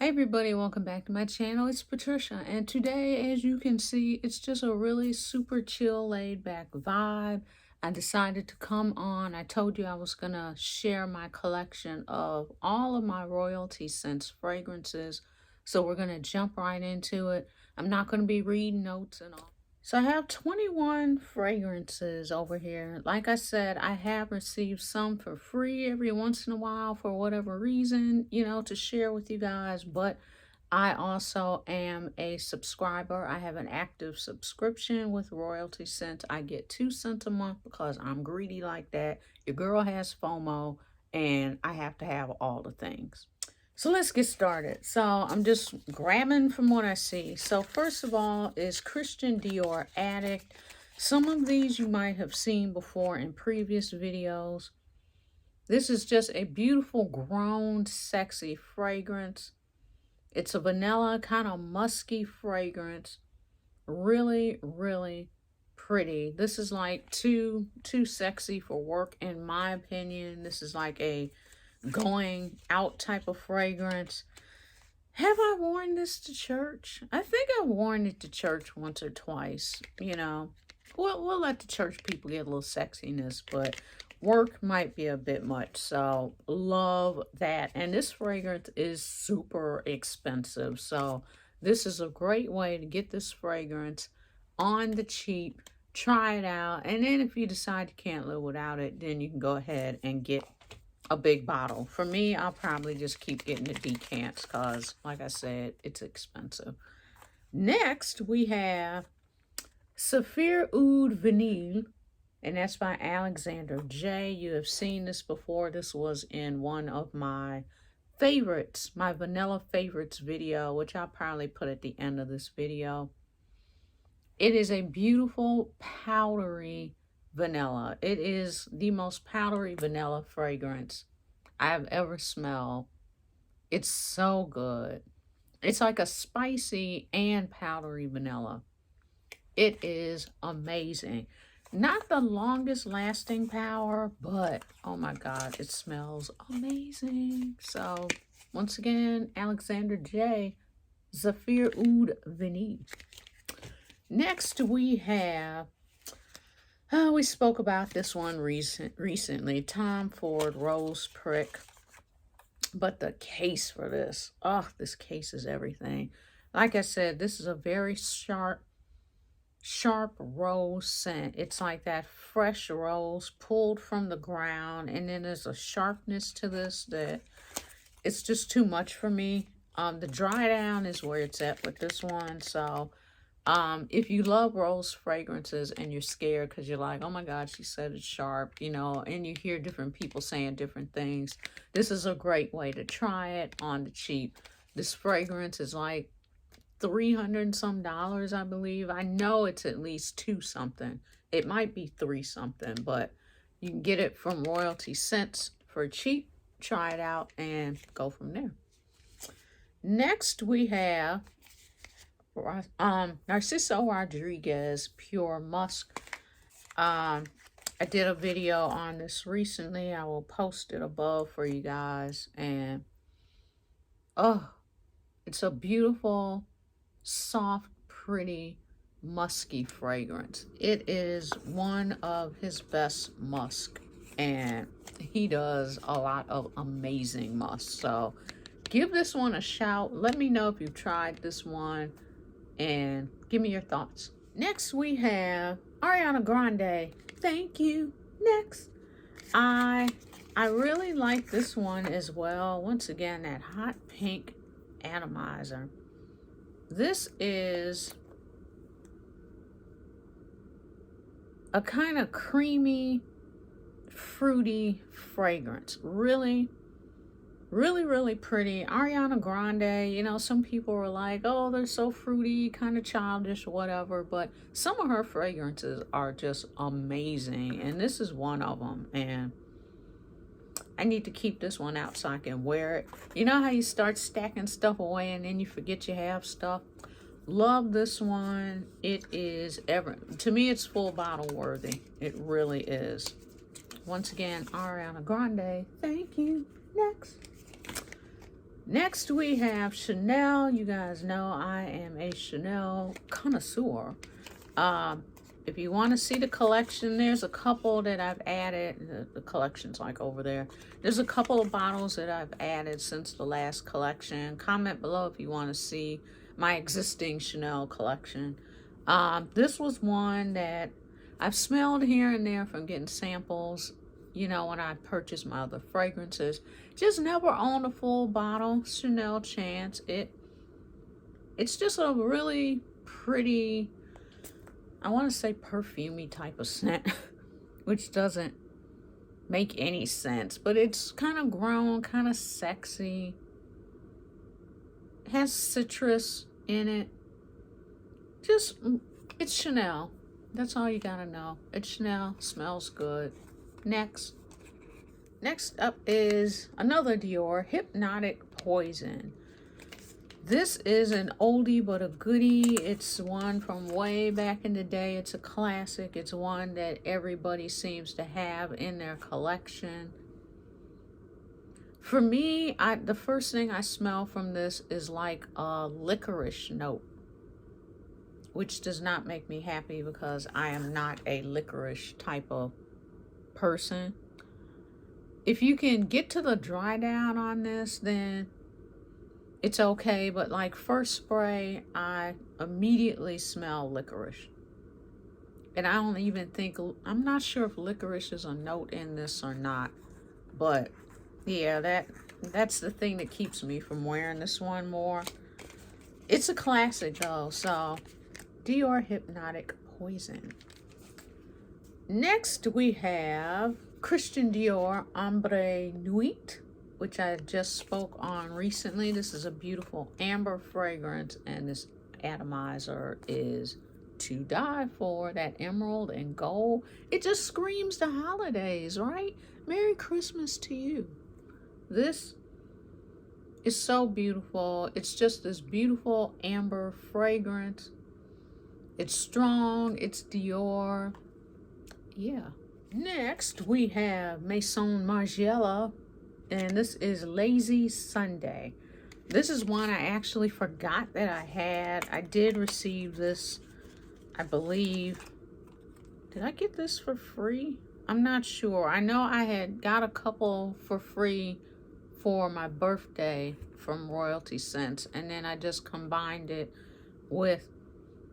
Hey everybody, welcome back to my channel. It's Patricia, and today, as you can see, it's just a really super chill, laid back vibe. I decided to come on. I told you I was gonna share my collection of all of my royalty scents fragrances. So we're gonna jump right into it. I'm not gonna be reading notes and all. So I have 21 fragrances over here. Like I said, I have received some for free every once in a while for whatever reason, to share with you guys. But I also am a subscriber. I have an active subscription with Royalty Scent. I get 2 cents a month because I'm greedy like that. Your girl has FOMO and I have to have all the things. So let's get started. So I'm just grabbing from what I see. So first of all is Christian Dior Addict. Some of these you might have seen before in previous videos. This is just a beautiful, grown, sexy fragrance. It's a vanilla, kind of musky fragrance. Really, really pretty. This is like too sexy for work, in my opinion. This is like a going out type of fragrance. Have I worn this to church? I think I've worn it to church once or twice. We'll let the church people get a little sexiness, but work might be a bit much. So love that. And this fragrance is super expensive. So this is a great way to get this fragrance on the cheap. Try it out. And then if you decide you can't live without it, then you can go ahead and get a big bottle. For me, I'll probably just keep getting the decants because, like I said, it's expensive. Next, we have Saphir Oud Vanille, and that's by Alexander J. You have seen this before. This was in one of my favorites, my vanilla favorites video, which I'll probably put at the end of this video. It is a beautiful, powdery vanilla. It is the most powdery vanilla fragrance I've ever smelled. It's so good. It's like a spicy and powdery vanilla. It is amazing. Not the longest lasting power, but oh my God, it smells amazing. So once again, Alexander J. Zafir Oud Vanille. Next we have, we spoke about this one recently, Tom Ford Rose Prick. But the case for this, this case is everything. Like I said, this is a very sharp rose scent. It's like that fresh rose pulled from the ground, and then there's a sharpness to this that it's just too much for me. The dry down is where it's at with this one. So if you love rose fragrances and you're scared because you're like, oh my God, she said it's sharp, and you hear different people saying different things, this is a great way to try it on the cheap. This fragrance is like $300 and some, I believe. I know it's at least 2 something. It might be 3 something, but you can get it from Royalty Scents for cheap. Try it out and go from there. Next we have Narciso Rodriguez Pure Musk. I did a video on this recently. I will post it above for you guys. And it's a beautiful, soft, pretty, musky fragrance. It is one of his best musk, and he does a lot of amazing musk. So give this one a shout. Let me know if you've tried this one and give me your thoughts. Next we have Ariana Grande, Thank You. Next, I really like this one as well. Once again, that hot pink atomizer. This is a kind of creamy, fruity fragrance. Really pretty. Ariana Grande, some people were like, oh, they're so fruity, kind of childish, whatever. But some of her fragrances are just amazing. And this is one of them. And I need to keep this one out so I can wear it. You know how you start stacking stuff away and then you forget you have stuff? Love this one. It is to me, it's full bottle worthy. It really is. Once again, Ariana Grande, Thank You. Next. Next we have Chanel. You guys know I am a Chanel connoisseur. If you want to see the collection, there's a couple that I've added. The collection's like over there. There's a couple of bottles that I've added since the last collection. Comment below if you want to see my existing Chanel collection. This was one that I've smelled here and there from getting samples, you know, when I purchased my other fragrances. Just never owned a full bottle. Chanel Chance. It's just a really pretty, I want to say perfumey type of scent, which doesn't make any sense, but it's kind of grown, kind of sexy. It has citrus in it. Just, it's Chanel. That's all you gotta know. It's Chanel, smells good. Next up is another Dior, Hypnotic Poison. This is an oldie but a goodie. It's one from way back in the day. It's a classic. It's one that everybody seems to have in their collection. For me, the first thing I smell from this is like a licorice note, which does not make me happy because I am not a licorice type of person. If you can get to the dry down on this, then it's okay, but like first spray, I immediately smell licorice. And I don't even think, I'm not sure if licorice is a note in this or not, but yeah, that's the thing that keeps me from wearing this one more. It's a classic though, so Dior Hypnotic Poison. Next we have Christian Dior Ombre Nuit, which I just spoke on recently. This is a beautiful amber fragrance, and this atomizer is to die for. That emerald and gold, it just screams the holidays, right? Merry Christmas to you. This is so beautiful. It's just this beautiful amber fragrance. It's strong, it's Dior. Yeah. Next we have Maison Margiela, and this is Lazy Sunday. This is one I actually forgot that I had. I did receive this, I believe. Did I get this for free? I'm not sure. I know I had got a couple for free for my birthday from Royalty Scents, and then I just combined it with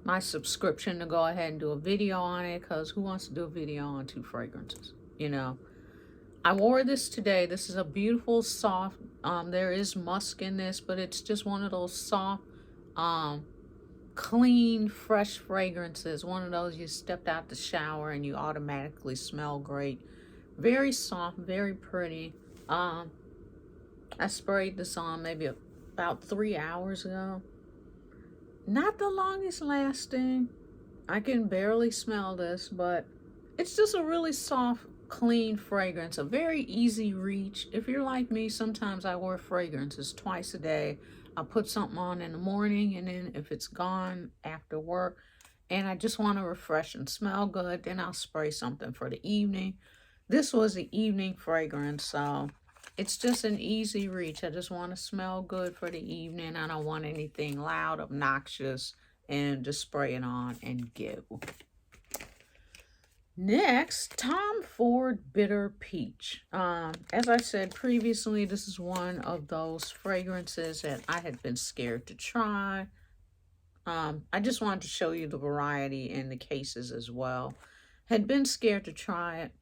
my subscription to go ahead and do a video on it, because who wants to do a video on 2 fragrances, you know? I wore this today. This is a beautiful soft, there is musk in this, but it's just one of those soft, clean, fresh fragrances. One of those you stepped out the shower and you automatically smell great. Very soft, very pretty. I sprayed this on maybe about 3 hours ago. Not the longest lasting. I can barely smell this, but it's just a really soft, clean fragrance. A very easy reach. If you're like me, sometimes I wear fragrances twice a day. I'll put something on in the morning, and then if it's gone after work and I just want to refresh and smell good, then I'll spray something for the evening. This was the evening fragrance, so it's just an easy reach. I just want to smell good for the evening. I don't want anything loud, obnoxious, and just spray it on and go. Next, Tom Ford Bitter Peach. As I said previously, this is one of those fragrances that I had been scared to try. I just wanted to show you the variety in the cases as well. Had been scared to try it.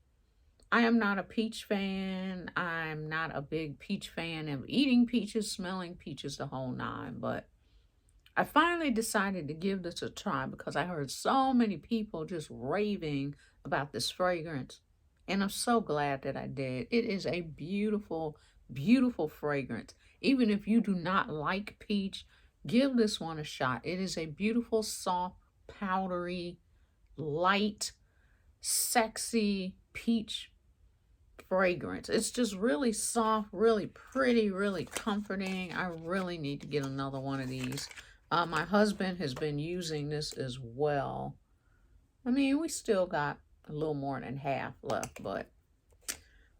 I am not a peach fan. I'm not a big peach fan of eating peaches, smelling peaches, the whole nine. But I finally decided to give this a try because I heard so many people just raving about this fragrance. And I'm so glad that I did. It is a beautiful, beautiful fragrance. Even if you do not like peach, give this one a shot. It is a beautiful, soft, powdery, light, sexy peach fragrance. It's just really soft, really pretty, really comforting. I really need to get another one of these. My husband has been using this as well. I mean, we still got a little more than half left, but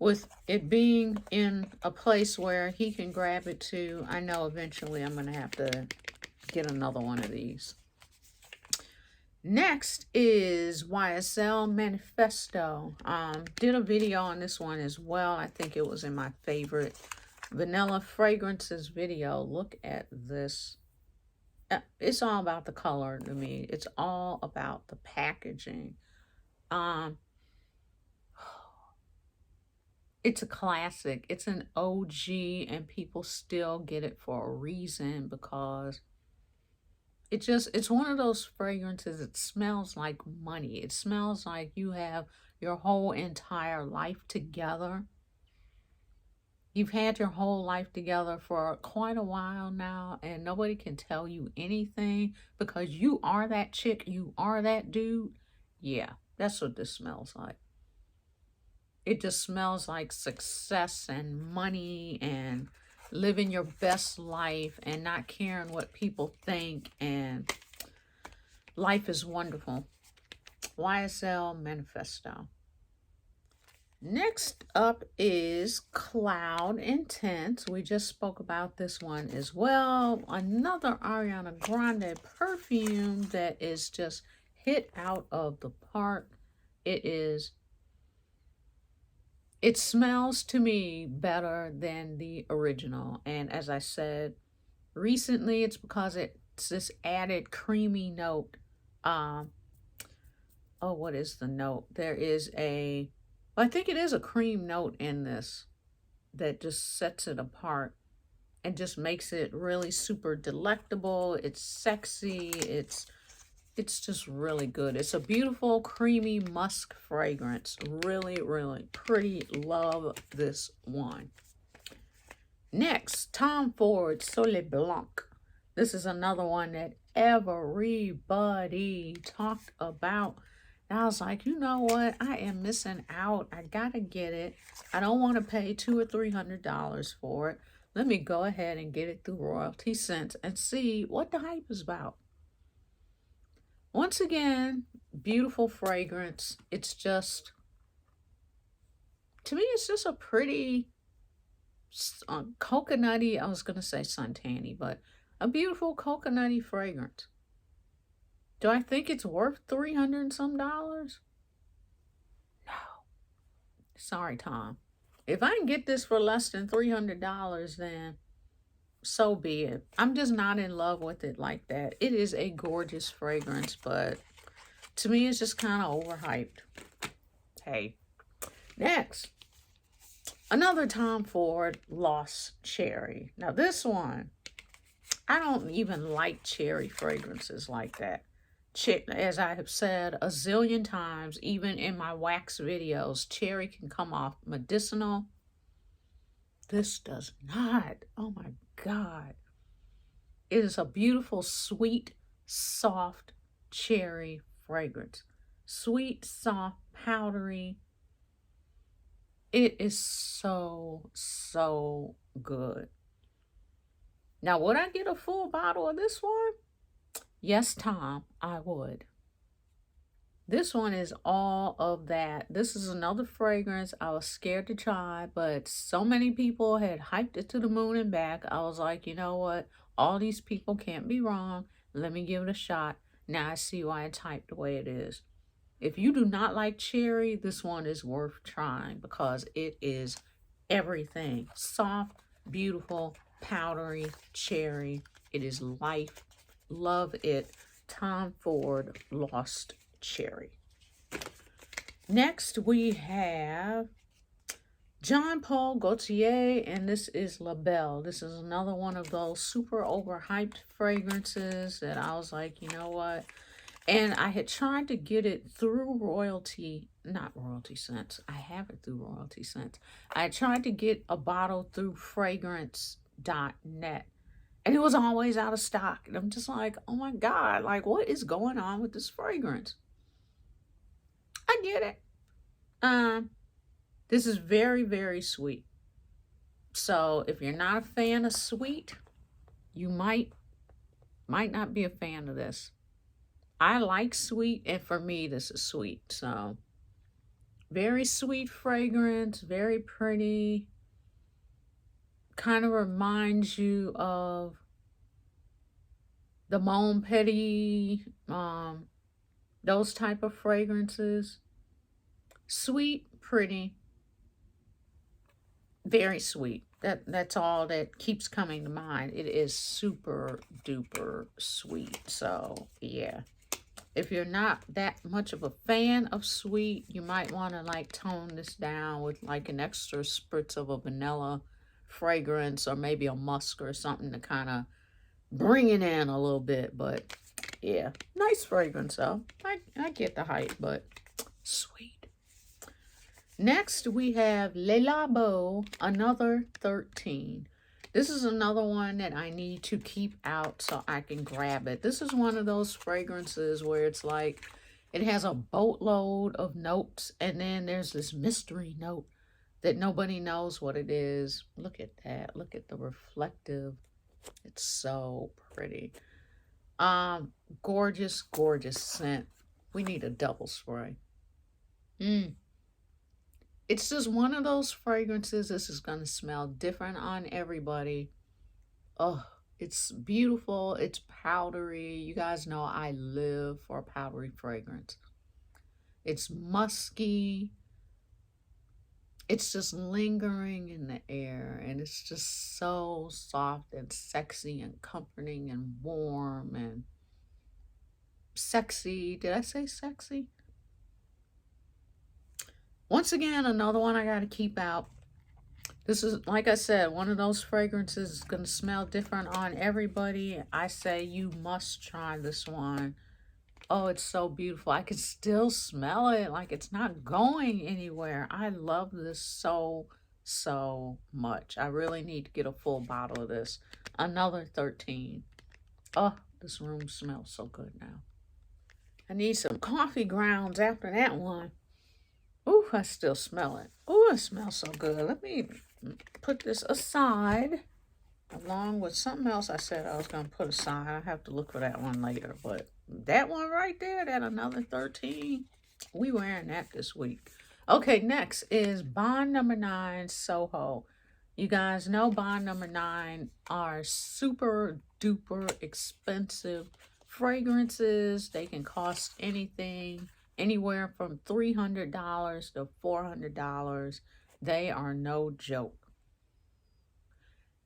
with it being in a place where he can grab it too, I know eventually I'm going to have to get another one of these. Next is YSL Manifesto. Did a video on this one as well. I think it was in my favorite vanilla fragrances video. Look at this. It's all about the color to me. It's all about the packaging. It's a classic. It's an OG, and people still get it for a reason because it's one of those fragrances. It smells like money. It smells like you have your whole entire life together. You've had your whole life together for quite a while now, and nobody can tell you anything because you are that chick, you are that dude. Yeah, that's what this smells like. It just smells like success and money and living your best life and not caring what people think, and life is wonderful. YSL Manifesto. Next up is Cloud Intense. We just spoke about this one as well. Another Ariana Grande perfume that is just hit out of the park. It smells to me better than the original. And as I said, recently it's because it's this added creamy note. What is the note? I think it is a cream note in this that just sets it apart and just makes it really super delectable. It's sexy. It's just really good. It's a beautiful, creamy musk fragrance. Really, really pretty. Love this one. Next, Tom Ford Soleil Blanc. This is another one that everybody talked about. And I was like, you know what? I am missing out. I gotta get it. I don't want to pay $200 or $300 for it. Let me go ahead and get it through Royalty Scents and see what the hype is about. Once again, beautiful fragrance. It's just, to me, it's just a pretty coconutty, I was going to say suntanny, but a beautiful coconutty fragrance. Do I think it's worth $300 and some dollars? No. Sorry, Tom. If I can get this for less than $300, then so be it. I'm just not in love with it like that. It is a gorgeous fragrance, but to me, it's just kind of overhyped. Hey. Next, another Tom Ford Lost Cherry. Now, this one, I don't even like cherry fragrances like that. As I have said a zillion times, even in my wax videos, cherry can come off medicinal. This does not. Oh my God. It is a beautiful, sweet, soft cherry fragrance. Sweet, soft, powdery. It is so, so good. Now, would I get a full bottle of this one? Yes, Tom, I would. This one is all of that. This is another fragrance I was scared to try, but so many people had hyped it to the moon and back. I was like, you know what? All these people can't be wrong. Let me give it a shot. Now I see why it's hyped the way it is. If you do not like cherry, this one is worth trying because it is everything. Soft, beautiful, powdery, cherry. It is life. Love it. Tom Ford Lost Cherry. Next, we have Jean Paul Gaultier, and this is La Belle. This is another one of those super overhyped fragrances that I was like, you know what? And I had tried to get it through not Royalty Scents. I have it through Royalty Scents. I tried to get a bottle through fragrance.net. And it was always out of stock. And I'm just like, oh my God, like what is going on with this fragrance? I get it. This is very, very sweet. So if you're not a fan of sweet, you might not be a fan of this. I like sweet, and for me, this is sweet. So Very sweet fragrance, very pretty. Kind of reminds you of the Mon Petit, those type of fragrances. Sweet, pretty, very sweet. That's all that keeps coming to mind. It is super duper sweet. So yeah, if you're not that much of a fan of sweet, you might want to like tone this down with like an extra spritz of a vanilla fragrance or maybe a musk or something to kind of bring it in a little bit. But yeah, nice fragrance though. I get the hype, but sweet. Next, we have Le Labo, another 13. This is another one that I need to keep out so I can grab it. This is one of those fragrances where it's like, it has a boatload of notes, and then there's this mystery note that nobody knows what it is. Look at that. Look at the reflective. It's so pretty. Gorgeous, gorgeous scent. We need a double spray. It's just one of those fragrances. This is going to smell different on everybody. Oh, it's beautiful. It's powdery. You guys know I live for a powdery fragrance. It's musky. It's just lingering in the air. And it's just so soft and sexy and comforting and warm and sexy. Did I say sexy? Once again, another one I got to keep out. This is, like I said, one of those fragrances is going to smell different on everybody. I say you must try this one. Oh, it's so beautiful. I can still smell it like it's not going anywhere. I love this so, so much. I really need to get a full bottle of this. Another 13. Oh, this room smells so good now. I need some coffee grounds after that one. Ooh, I still smell it. Ooh, it smells so good. Let me put this aside along with something else I said I was going to put aside. I have to look for that one later. But that one right there, that another 13, we wearing that this week. Okay, next is Bond Number 9 Soho. You guys know Bond Number 9 are super duper expensive fragrances. They can cost anything. Anywhere from $300 to $400. They are no joke.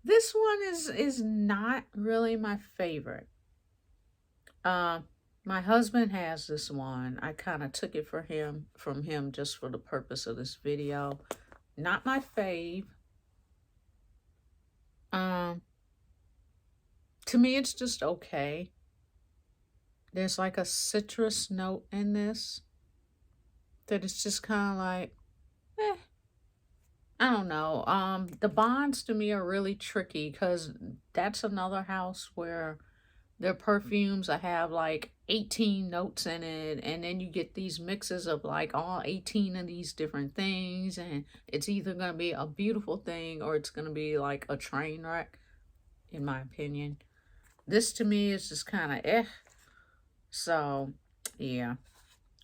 This one is not really my favorite. My husband has this one. I kind of took it from him just for the purpose of this video. Not my fave. To me, it's just okay. There's like a citrus note in this that it's just kind of like, I don't know. The bonds to me are really tricky because that's another house where their perfumes I have like 18 notes in it, and then you get these mixes of like all 18 of these different things, and it's either going to be a beautiful thing or it's going to be like a train wreck, in my opinion. This to me is just kind of So, yeah.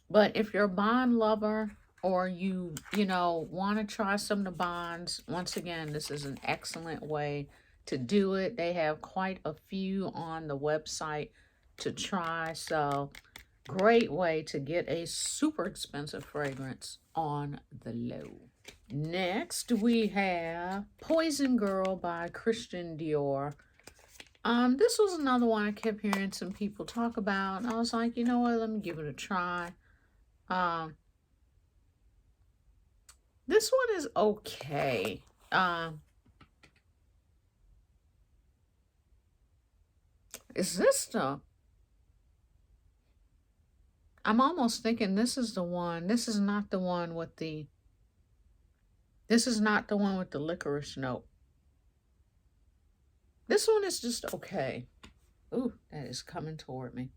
But if you're a bond lover or you want to try some of the bonds, once again, this is an excellent way to do it. They have quite a few on the website to try. So, great way to get a super expensive fragrance on the low. Next, we have Poison Girl by Christian Dior. This was another one I kept hearing some people talk about, and I was like, you know what, let me give it a try. This one is okay. Is this the... I'm almost thinking this is the one. This is not the one with the... This is not the one with the licorice note. This one is just okay. Ooh, that is coming toward me.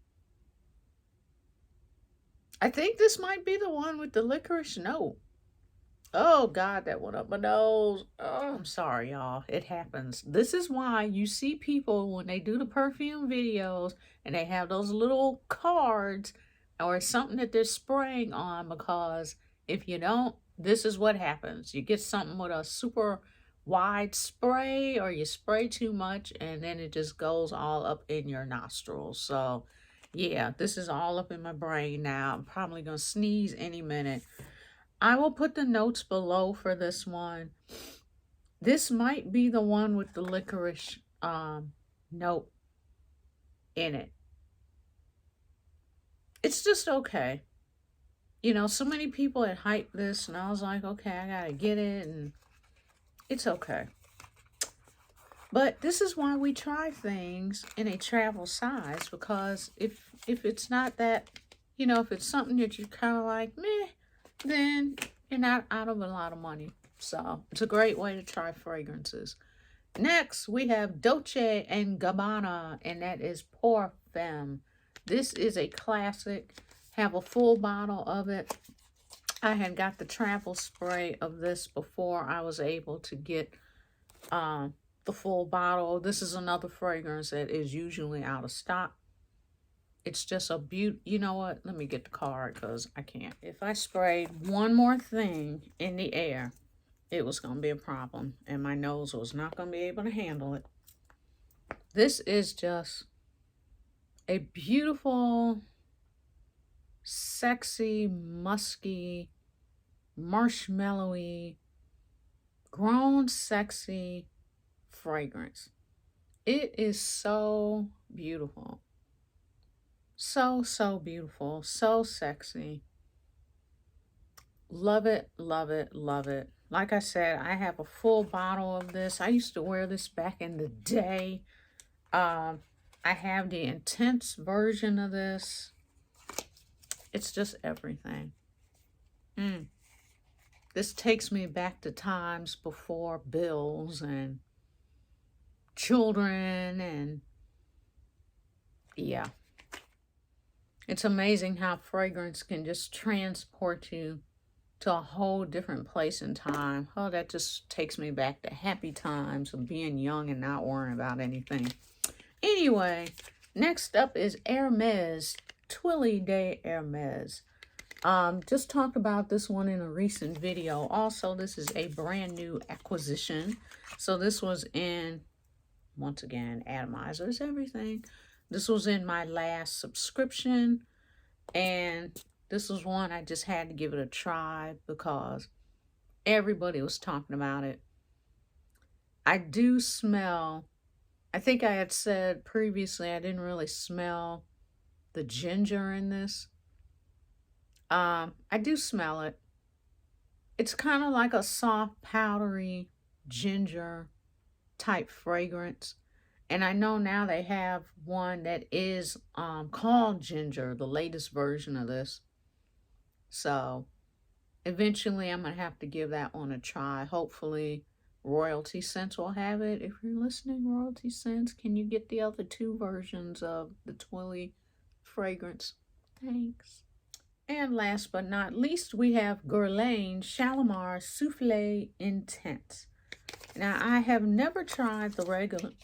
I think this might be the one with the licorice note. Oh, God, that went up my nose. Oh, I'm sorry, y'all. It happens. This is why you see people when they do the perfume videos and they have those little cards or something that they're spraying on, because If you don't, this is what happens. You get something with a super wide spray, or you spray too much and then it just goes all up in your nostrils. So yeah, this is all up in my brain now. I'm probably gonna sneeze any minute. I will put the notes below for this one. This might be the one with the licorice note in it. It's just okay. You know, so many people had hyped this, and I was like, okay, I gotta get it, and it's okay. But this is why we try things in a travel size, because if it's not that, you know, if it's something that you're kind of like, meh, then you're not out of a lot of money. So it's a great way to try fragrances. Next, we have Dolce and Gabbana, and that is Pour Femme. This is a classic. Have a full bottle of it. I had got the travel spray of this before I was able to get the full bottle. This is another fragrance that is usually out of stock. It's just a beaut. You know what? Let me get the card because I can't. If I sprayed one more thing in the air, it was going to be a problem, and my nose was not going to be able to handle it. This is just a beautiful, sexy, musky, marshmallowy, grown sexy fragrance. It is so beautiful. So beautiful. So sexy. Love it, love it, love it. Like I said, I have a full bottle of this. I used to wear this back in the day. I have the intense version of this. It's just everything. This takes me back to times before bills and children, and yeah. It's amazing how fragrance can just transport you to a whole different place in time. Oh, that just takes me back to happy times of being young and not worrying about anything. Anyway, next up is Hermes, Twilly de Hermes. Just talked about this one in a recent video. Also, this is a brand new acquisition. So this was in, once again, atomizers, everything. This was in my last subscription, and this was one I just had to give it a try because everybody was talking about it. I do smell, I think I had said previously I didn't really smell the ginger in this. I do smell it. It's kind of like a soft, powdery ginger type fragrance. And I know now they have one that is called ginger, the latest version of this. So eventually I'm going to have to give that one a try. Hopefully Royalty Scents will have it. If you're listening, Royalty Scents, can you get the other two versions of the Twilly fragrance? Thanks. And last but not least, we have Guerlain Shalimar Soufflé Intense. Now, I have never tried the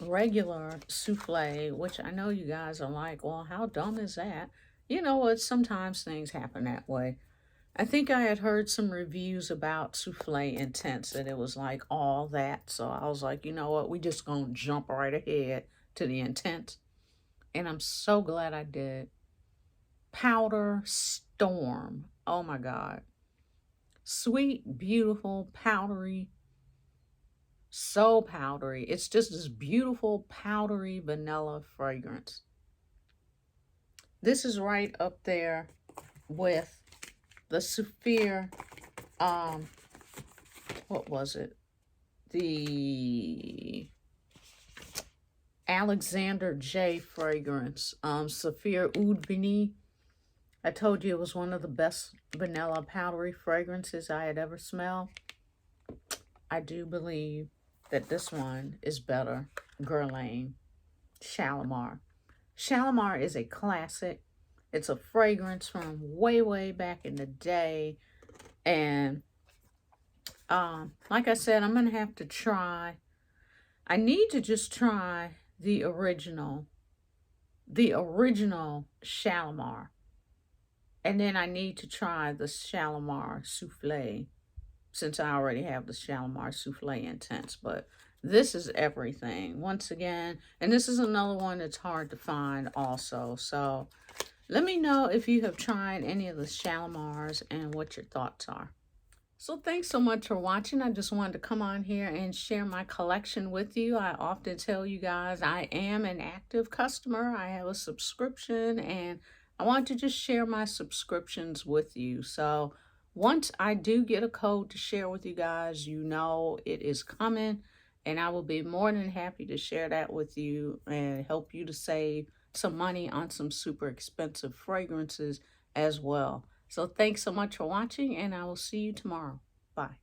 regular souffle, which I know you guys are like, well, how dumb is that? You know what? Sometimes things happen that way. I think I had heard some reviews about Soufflé Intense, that it was like all that. So I was like, you know what? We just gonna jump right ahead to the Intense. And I'm so glad I did. Powder Storm. Oh my God. Sweet, beautiful, powdery. So powdery. It's just this beautiful powdery vanilla fragrance. This is right up there with the Saphir, what was it? The Alexander J fragrance, Saphir Oud Bini. I told you it was one of the best vanilla powdery fragrances I had ever smelled. I do believe that this one is better. Guerlain Shalimar. Shalimar is a classic. It's a fragrance from way back in the day. And like I said, I'm going to have to try. I need to just try the original Shalimar. And then I need to try the Shalimar Souffle since I already have the Shalimar Souffle Intense. But this is everything once again. And this is another one that's hard to find also. So let me know if you have tried any of the Shalimars and what your thoughts are. So thanks so much for watching. I just wanted to come on here and share my collection with you. I often tell you guys I am an active customer. I have a subscription and I want to just share my subscriptions with you. So once I do get a code to share with you guys, you know it is coming and I will be more than happy to share that with you and help you to save some money on some super expensive fragrances as well. So thanks so much for watching, and I will see you tomorrow. Bye.